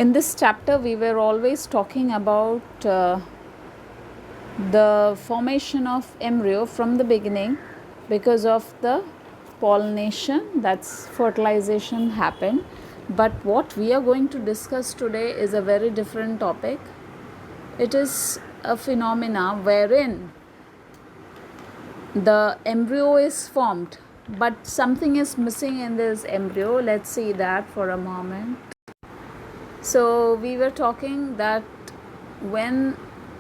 In this chapter, we were always talking about the formation of embryo from the beginning because of the pollination, that's fertilization happened. But what we are going to discuss today is a very different topic. It is a phenomena wherein the embryo is formed, but something is missing in this embryo. Let's see that for a moment. So we were talking that when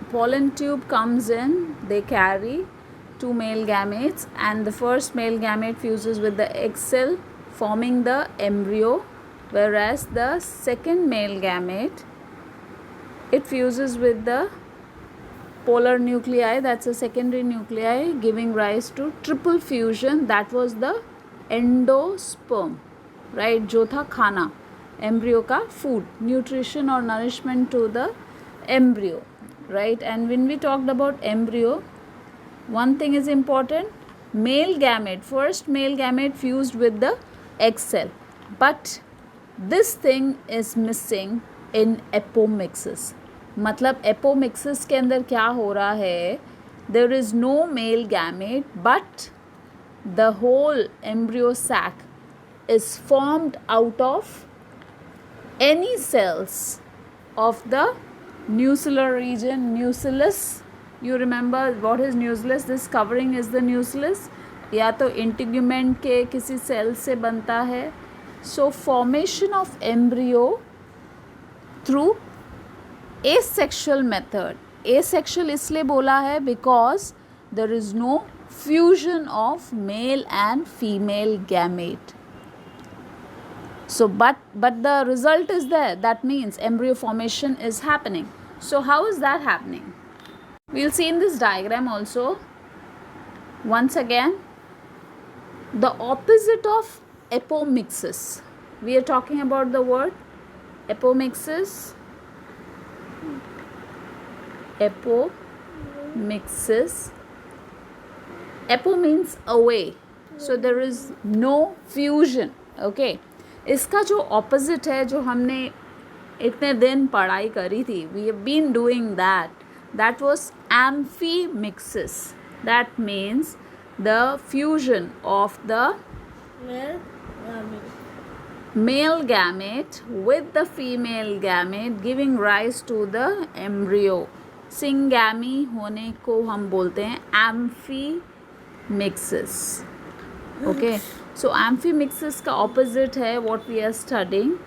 pollen tube comes in, they carry two male gametes, and the first male gamete fuses with the egg cell, forming the embryo, whereas the second male gamete, it fuses with the polar nuclei, that's a secondary nuclei, giving rise to triple fusion. That was the endosperm, right? जो था खाना, embryo का food, nutrition or nourishment to the embryo, right? And when we talked about embryo, one thing is important: male gamete, first male gamete fused with the egg cell, but this thing is missing in apomixis. मतलब apomixis के अंदर क्या हो रहा है? There is no male gamete, but the whole embryo sac is formed out of any cells of the nuclear region, nucellus. You remember what is nucellus? This covering is the nucellus. या तो integument के किसी cell से बनता है. So formation of embryo through asexual method. Asexual इसलिए बोला है because there is no fusion of male and female gamete. So but the result is there. That means embryo formation is happening. So how is that happening? We'll see in this diagram also. Once again, the opposite of apomixis. We are talking about the word apomixis. Apomixis. Apo means away. So there is no fusion. Okay. इसका जो opposite है, जो हमने इतने दिन पढ़ाई करी थी, we have been doing that. That was amphimixis. That means the fusion of the male gamete with the female gamete, giving rise to the embryo. Syngamy होने को हम बोलते हैं amphimixis. Okay. So amphimixis का opposite है what we are studying,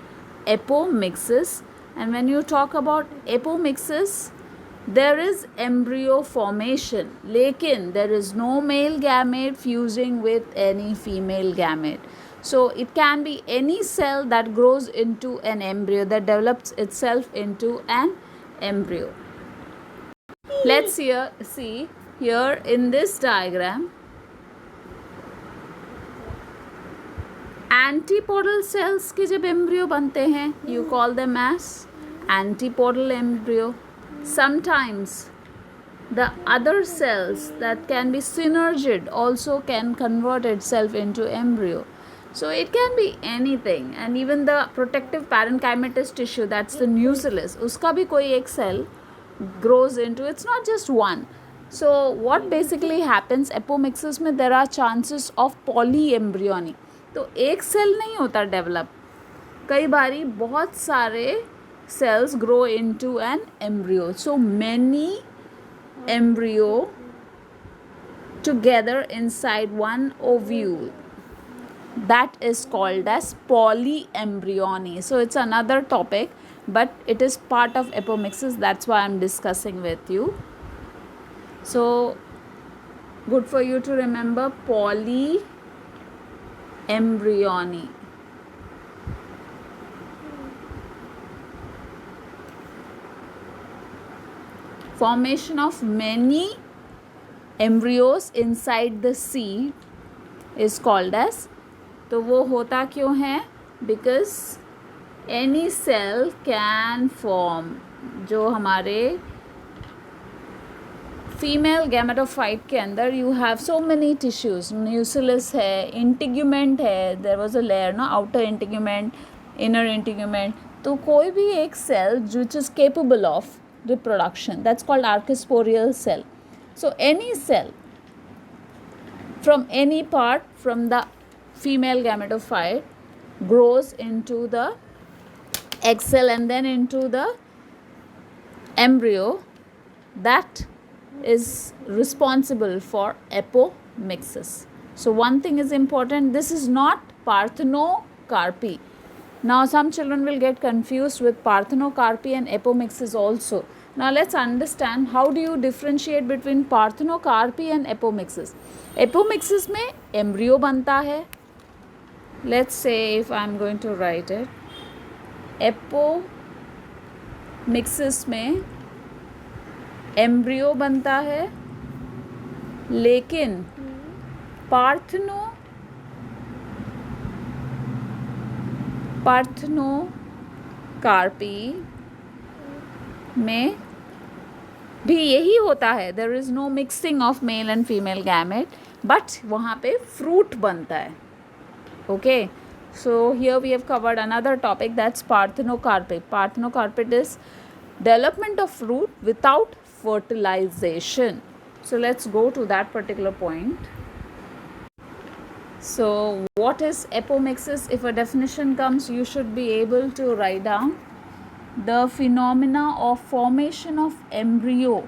apomixis. And when you talk about apomixis, there is embryo formation, लेकिन there is no male gamete fusing with any female gamete. So it can be any cell that grows into an embryo, that develops itself into an embryo. Let's see here in this diagram, antipodal cells के जब embryo बनते हैं, you call them as antipodal embryo. Sometimes the other cells that can be synergid also can convert itself into embryo. So it can be anything. And even the protective parenchymatous tissue, that's the nucellus, उसका भी कोई एक cell grows into, it's not just one. So what basically happens, apomixis में there are chances of polyembryony. तो एक cell नहीं होता develop, कई बारी बहुत सारे cells grow into an embryo. So many embryo together inside one ovule, that is called as polyembryony. So it's another topic, but it is part of apomixis. That's why I'm discussing with you. So good for you to remember polyembryony. Formation of many embryos inside the seed is called as. तो वो होता क्यों है? Because any cell can form. जो हमारे female gametophyte के अंदर you have so many tissues. Nucellus है, integument है, there was a layer, no, outer integument, inner integument. तो कोई भी एक cell which is capable of reproduction, that's called archesporial cell. So any cell from any part from the female gametophyte grows into the egg cell and then into the embryo that is responsible for apomixis. So one thing is important, this is not parthenocarpy. Now some children will get confused with parthenocarpy and apomixis also. Now let's understand how do you differentiate between parthenocarpy and apomixis. Apomixis में embryo बनता है. Let's say if I'm going to write it, apomixis में embryo बनता है, लेकिन parthenocarpy में भी यही होता है. There is no mixing of male and female gamete, but वहाँ पे फ्रूट बनता है. Okay, so here we have covered another topic, that's parthenocarpy. Parthenocarpy is development of fruit without fertilization. So let's go to that particular point. So what is apomixis? If a definition comes, you should be able to write down the phenomena of formation of embryo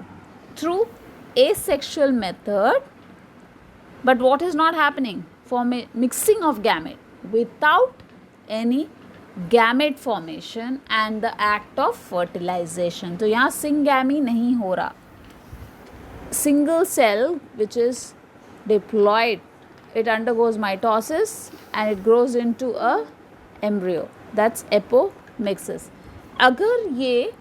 through asexual method, but what is not happening? Mixing of gamete without any gamete formation and the act of fertilization. तो यहाँ syngamy नहीं हो रहा. Single cell which is diploid, it undergoes mitosis and it grows into a embryo. That's apomixis. अगर ये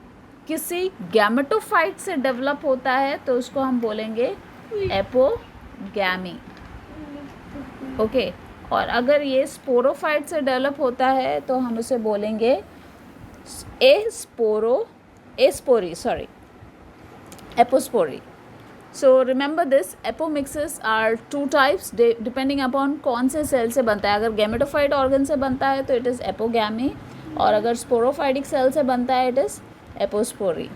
किसी gametophyte से develop होता है तो उसको हम बोलेंगे एपोगैमी. ओके, और अगर ये स्पोरोफाइट से डेवलप होता है तो हम उसे बोलेंगे apospory. So remember this, apomixis are two types depending upon कौन से सेल से बनता है. अगर गैमेटोफाइट ऑर्गन से बनता है तो इट इज़ एपोगैमी, और अगर स्पोरोफाइटिक सेल से बनता है it is apospory.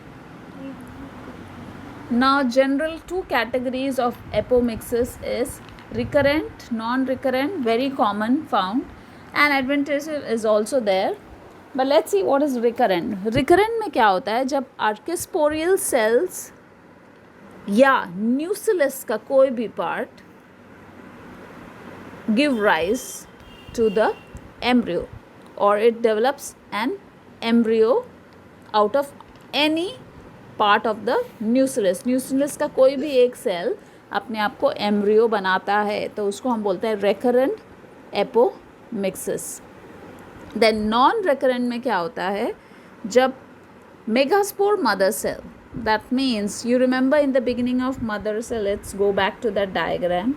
Now general two categories of apomixis is recurrent, non-recurrent, very common found, and adventitious is also there. But let's see what is recurrent. Recurrent में क्या होता है? जब आर्किस्पोरियल सेल्स या न्यूसिलस का कोई भी part give rise to the embryo और it develops an embryo out of any part of the nucleus. Nucleus का कोई भी एक सेल अपने आप को एम्ब्रियो बनाता है तो उसको हम बोलते हैं recurrent apomixis. Then non recurrent में क्या होता है? जब megaspore mother cell, that means you remember in the beginning of mother cell, let's go back to that diagram.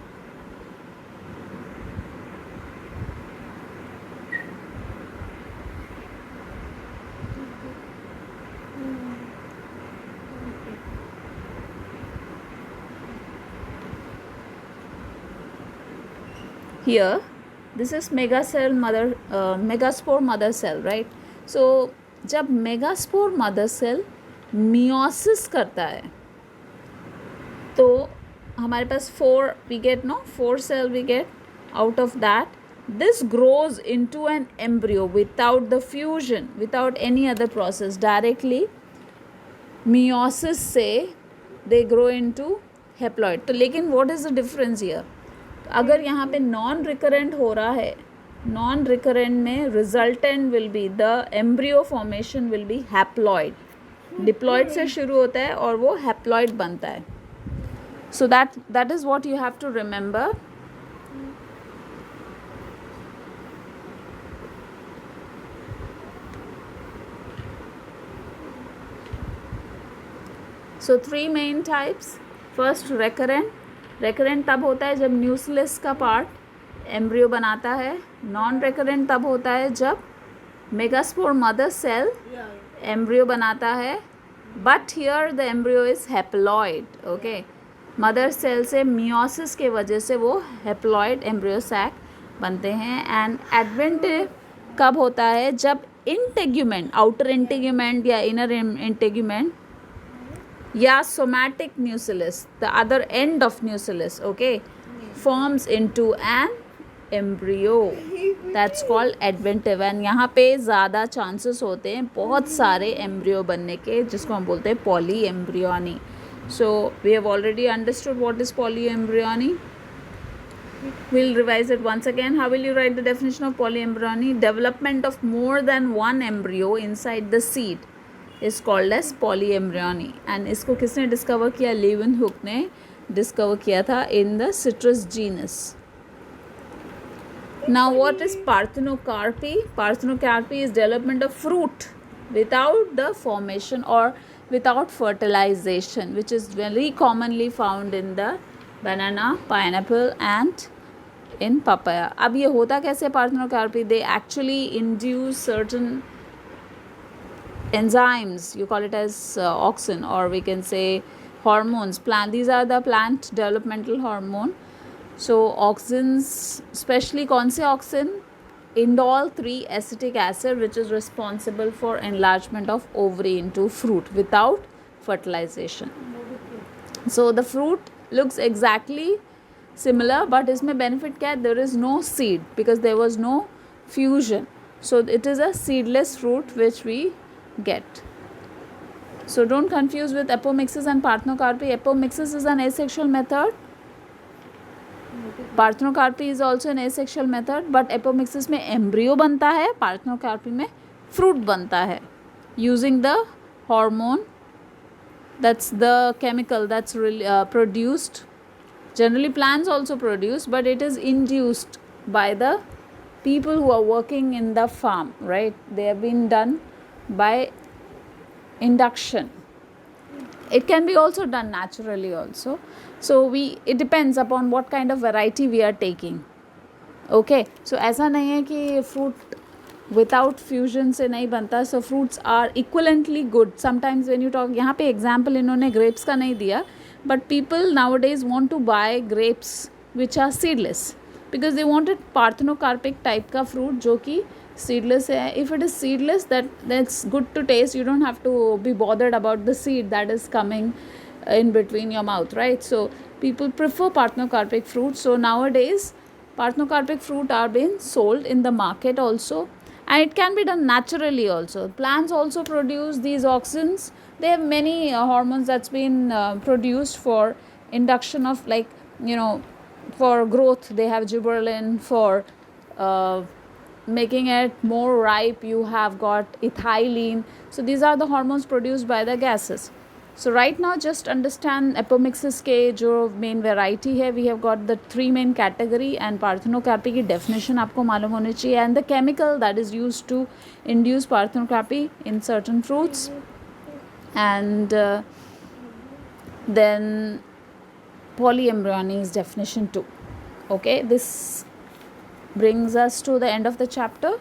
Here this is megaspore mother cell, right? So जब megaspore mother cell meiosis करता है तो हमारे पास 4 cell we get. Out of that, this grows into an embryo without the fusion, without any other process. Directly meiosis से they grow into haploid. तो लेकिन what is the difference here? अगर यहाँ पे नॉन रिकरेंट हो रहा है, non recurrent में resultant will be the embryo formation will be haploid. Diploid से शुरू होता है और वो हैप्लॉइड बनता है. So that is what you have to remember. So 3 main types. First recurrent तब होता है जब न्यूक्लियस का पार्ट एम्ब्रियो बनाता है. नॉन रेकरेंट तब होता है जब मेगास्पोर मदर सेल एम्ब्रियो बनाता है, but here the embryo is haploid. Okay, mother cell से मियोसिस के वजह से वो हैप्लॉइड एम्ब्रियो सैक बनते हैं. एंड एडवेंटिव कब होता है? जब integument, outer integument या inner integument या somatic nucellus, the other end of nucellus, okay, forms into an embryo. That's called adventive. And यहाँ पे ज़्यादा chances होते हैं बहुत सारे embryo बनने के, जिसको हम बोलते हैं polyembryony. So we have already understood what is polyembryony. We'll revise it once again. How will you write the definition of polyembryony? Development of more than one embryo inside the seed is called as polyembryony. And इसको किसने discover किया? Leeuwenhoek ने discover किया था in the citrus genus. Now what is parthenocarpy? Parthenocarpy is development of fruit without the formation or without fertilization, which is very commonly found in the banana, pineapple and in papaya. अब ये होता कैसे parthenocarpy? They actually induce certain enzymes, you call it as auxin, or we can say hormones. These are the plant developmental hormone. So auxins, especially कौन से auxin? Indole 3 acetic acid, which is responsible for enlargement of ovary into fruit without fertilization. So the fruit looks exactly similar, but इसमें benefit क्या है? There is no seed because there was no fusion. So it is a seedless fruit which we get. So don't confuse with apomixis and parthenocarpy. Apomixis is an asexual method. Parthenocarpy is also an asexual method, but apomixis में embryo बनता है, parthenocarpy में fruit बनता है using the hormone. That's the chemical that's produced. Generally plants also produce, but it is induced by the people who are working in the farm, right? They have been done by induction. It can be also done naturally also. So it depends upon what kind of variety we are taking. Okay, so ऐसा नहीं है कि fruit without fusion से नहीं बनता. So fruits are equivalently good. Sometimes when you talk, यहाँ पे example इन्होंने grapes का नहीं दिया, but people nowadays want to buy grapes which are seedless because they wanted parthenocarpic type का fruit जो कि seedless है. If it is seedless, that's good to taste. You don't have to be bothered about the seed that is coming in between your mouth, right? So people prefer parthenocarpic fruit. So nowadays parthenocarpic fruit are being sold in the market also, and it can be done naturally also. Plants also produce these auxins. They have many hormones that's been produced for induction of, like, for growth. They have gibberellin. For making it more ripe, you have got ethylene. So these are the hormones produced by the gases. So right now just understand apomixis के जो main variety है, we have got the 3 main category, and parthenocarpy की definition आपको मालूम होनी चाहिए, and the chemical that is used to induce parthenocarpy in certain fruits. And then polyembryony is definition 2. Okay, this brings us to the end of the chapter.